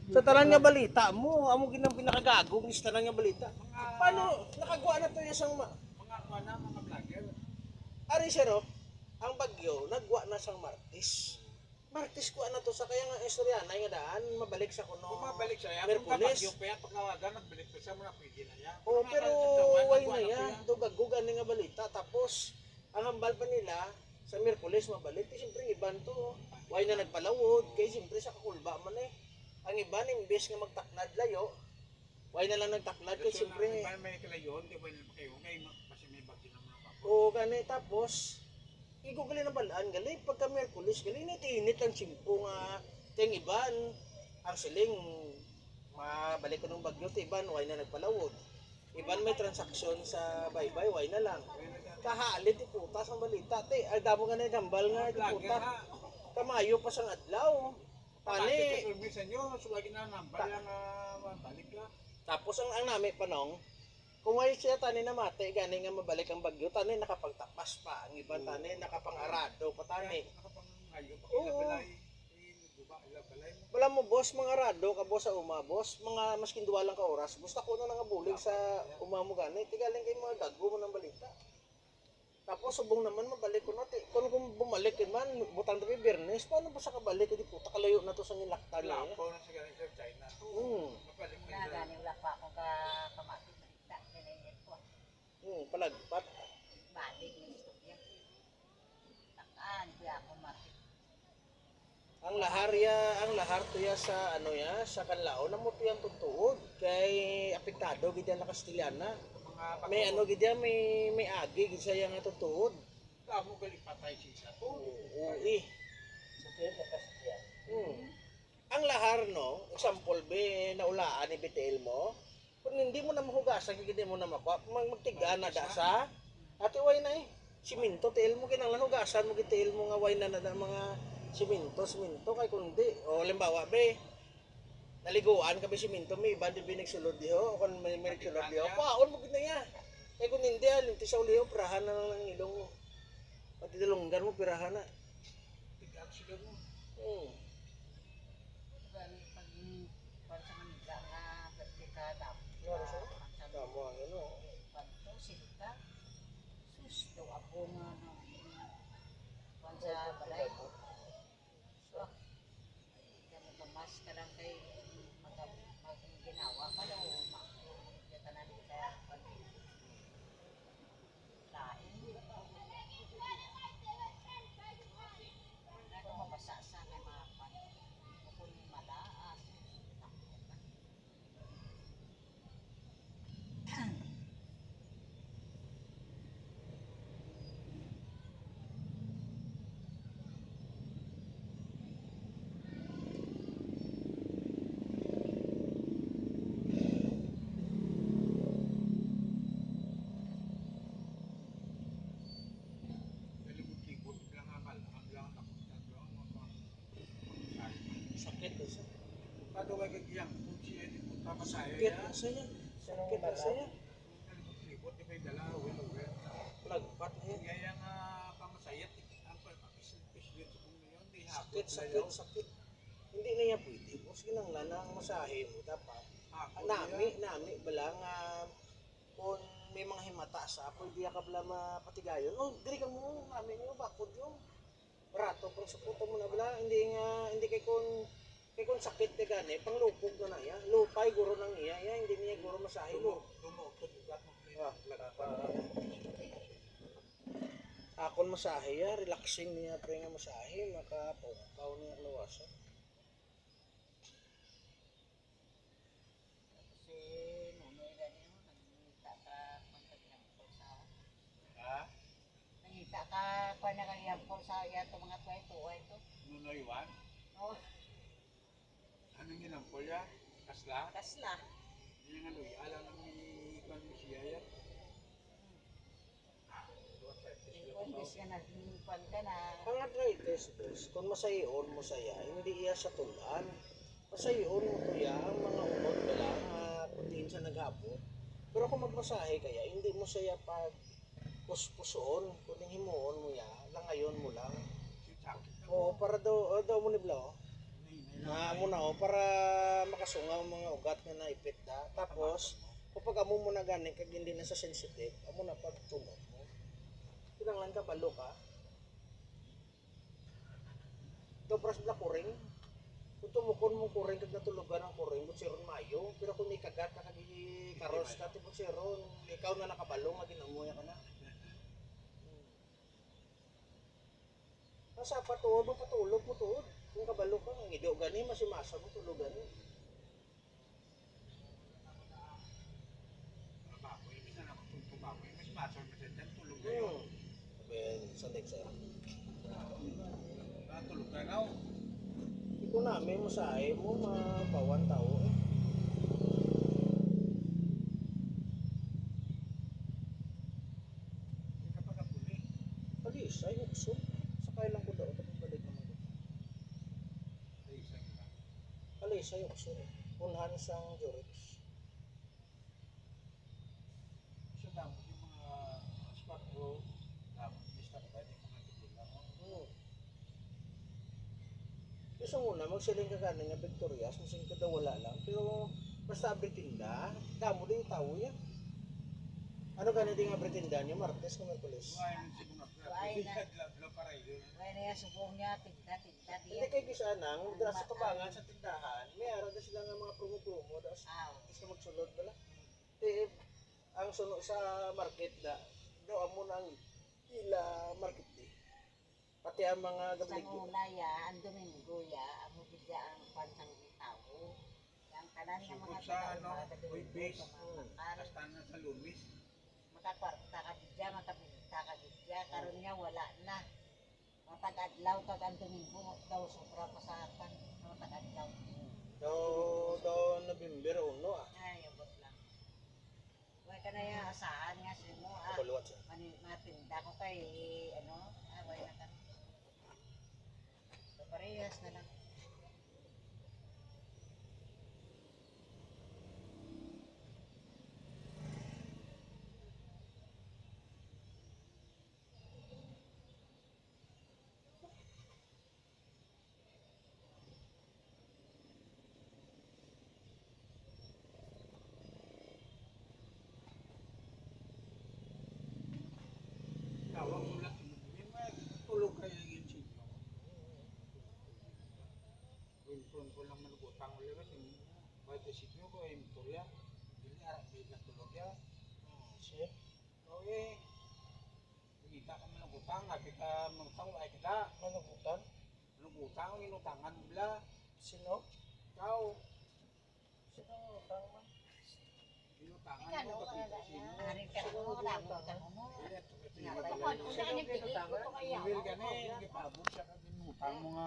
Sa tanan nga balita mo, amo ginang pinakagagong is tanan nga balita. Paano nakagawa na to isang Mga kuana, mga vlogger. Ari sir, ang bagyo nagwa na sang Martes. Martes ko na to sa kaya nga istorya na nga daan mabalik sa kuno. Bumabalik siya. Kung Merkulis. kapag yung paya pagkawagan, nagbalik pa siya mo na pwede na yan. Oh, pero way na yan. Dugagugan nga balita. Tapos, ang hambal pa nila, sa Merkulis mabalik. Siyempre, iban to. Way na nagpalawod. Kaya siyempre, sa kakulba man eh. Ang iban, imbes nga magtaknad layo, way na lang nagtaknad. Kaya siyempre, may kalayon, di ba nila kayo? Ngayon, kasi may bagyo naman ako. o gani. Tapos, igugali na balaan. Gali, pagka Merkulis, gali, init ang simpo nga. Ting iban, ang siling, mabalik ko ng bagyo, iban, way na nagpalawod. Iban may transaksyon sa baybay, way na lang. Kahalit, iputas ang balita. Te, ay damo nga na gambal nga, iputas. Kamayo pa sang adlaw. Tani. Minsan nyo, sulagin na nambal lang balik lang. Tapos ang nami panong, kung way siya tani na mate, gani nga mabalik ang bagyo, tani nakapagtapas pa. Ang iban tani nakapangarado pa tani. Nakapangayo pa Oo. ilabalay. Ilabalay mo. Wala mo boss, mga rado ka boss sa uma boss, mga maskin duwa lang ka oras. Gusto ko na nga bulig sa uma mo gani, tigaling kay mga daggo mo ng balita. Tapos subong naman mabalik ko na. Kung bumalik man, butang tabi Biyernes, paano ba sa kabalik? Hindi puta kalayo na to sa nilaktan na Lapo na siya sa China. Mabalik mo Na gani wala pa akong kamati balita kinainit ko. Palagpat. Balik ng istorya. Takaan di ako mati. Ang lahar to ya sa ano ya, sa kanlao na mo tiyang tutuod kay apektado gid ang Kastiliana. May ano gid may agi gid sa yang tutuod. Lamo gali patay siya to. Ui. Ang lahar no, example be naulaan ni Betel mo, kung hindi mo na mahugasan, hindi mo na makuha, magtiga na da sa ati way na siminto tel mo kinanglan hugasan mo gitel mo nga way na mga siminto kay kundi o limbawa be naliguan ka be siminto may iba di binigsulod diho o kung may nagsulod diho paon mo gid na ya kay kung hindi linti sa uliho pirahan na lang ng ilong mo pati dalunggan mo pirahan na Tigak sila mo. Gani pag sa Manila nga vertika dam. Tama ang ano. Panto silta. Susto ako nga no. Pansa balay. So, kami kamas ka lang kay ginawa ka daw. Kita na nila pag lain. Ako mabasa sa kay mga pan. Kung malaas. Gali mo kibot lang amal. Ang lang nakutag lang. Sakit isa. Kado kay gagiyang. Kung siya di punta masaya. Sakit isa yan. Sakit isa yan. Gali mo kibot. Di kay dala. Uwin. Palagpat na yan. Kaya nga kamasayat. Ang pag-pislit sa kung ngayon. Di hapot Sakit. Hindi na yan pwede. Kung sinanglan ang masahe mo, dapat. Nami bala nga kung may mga himata sa pwede ka bala mapatigayon. Oh, diri ka mo, nami mo, bakod yung barato, pang suputo mo na bala. Hindi kay kung sakit na gani, pang lupog na ya. Lupay, guro nang iya, ya. Hindi niya guro masahe mo. Dumukod. Akon masahe ya, relaxing niya pre nga masahe, makapaw niya lawasan. Si Nunoy gani mo nangita ka pagkagyampol sa Ha? nangita ka pagkagyampol sa yato mga tuway to. Nunoy Juan? Oh, Anong ginampol ya? Kasla? kasla. Yung ano, alam ni Kwan siya yan. Kung bis ka nagkuhan ka na Ang arthritis, kung masayon mo saya, hindi iya sa tulan. Masayon mo to ya, ang mga unod ka lang, protein sa naghapon. Pero kung magmasahe kaya, hindi mo saya pag puspuson, kuning himuon mo ya, langayon mo lang. Si Sakit na O para daw mo nibla o. Na mo na o para makasungaw ang mga ugat nga naipit da. Tapos, kapag amo mo na gani, kag hindi na sa sensitive, amo na pagtumot mo. Kinanglan ka, balo ka. Dobras na kuring. Kung tumukon mo kuring, kag natulugan ang kuring, butsiron mayo. Pero kung ikagat na kag karos ka, ti butsiron, ikaw na nakabalo, maginamuya ka na. Nasa patuod mo, patulog mo tuod. Kung kabalo ka, ang ido gani, masimasa mo, tulog gani. Baboy, minsan ako itong baboy, mas masol mo sa dyan, tulog kayo. Sabi, sa next time. Tulog ka na. Ikaw namin, masahe mo, mapawan tao eh. Hindi ka pa kapuli. Kalisay, ukso. Sakay lang ko daw, tapos balik naman ko. Sa isang lang. Kalisay, ukso. Punhan sang Jorix. So, damo yung mga spot ko, damo, lista ko ba yung mga tigulang. Gusto mo na, magsiling ka ganing nga Victorias, musiling ka daw wala lang. Pero, basta abritinda, damo din yung tao yan. Ano gani din nga abritinda niya, Martes o Merkulis? Buhayin sa mga Buhayin na. Blo para yun. Kaya na yan, subong niya, tinda Hindi diyan. kay gisa nang, dala sa tubangan sa tindahan, may araw na sila nga mga promo-promo, daw sa magsulod bala. Eh, ang suno sa market da, daw amo nang ila market di. Pati ang mga Sa gabligyo. una ya, ang Domingo ya, ang bigya ang pansang tao. Ang kanan ng mga Sugod sa tao, ano, mga Uybis. taga-Domingo, Hasta na sa Lumis. makakwarta ka dyan, makabinta ka dyan, karon nga wala na. Matag-adlaw kag ang Domingo, daw sobra pa sa akin, matag-adlaw. Daw November 1 ah. Ay, abot lang. Huwag ka na yung asahan nga sino, Kaluwat siya. matinda ko kay, ano, away na ka. Parehas na lang. Tawag mo lang. Yung mga tulog kayo yung sinyo. Wimpron ko lang malugutang ulit kasi may desisyon ko ay motorya. Hindi arap din na tulog ya. Siya. Oh eh. Kita ka malugutang, habi ka malugutang, ay kita. Manugutan. Malugutang, inutangan bla. Sino? Ikaw, Sino ang utang man? inutangan Ikaw, mo ano, kapita sino. Arin ka mo, namutan mo. Ito kasi Nga, yung ito, magaling. ano, saan yung pili? Ito kaya, Ibil ka ano, na eh, gipabog siya ka din utang mo nga.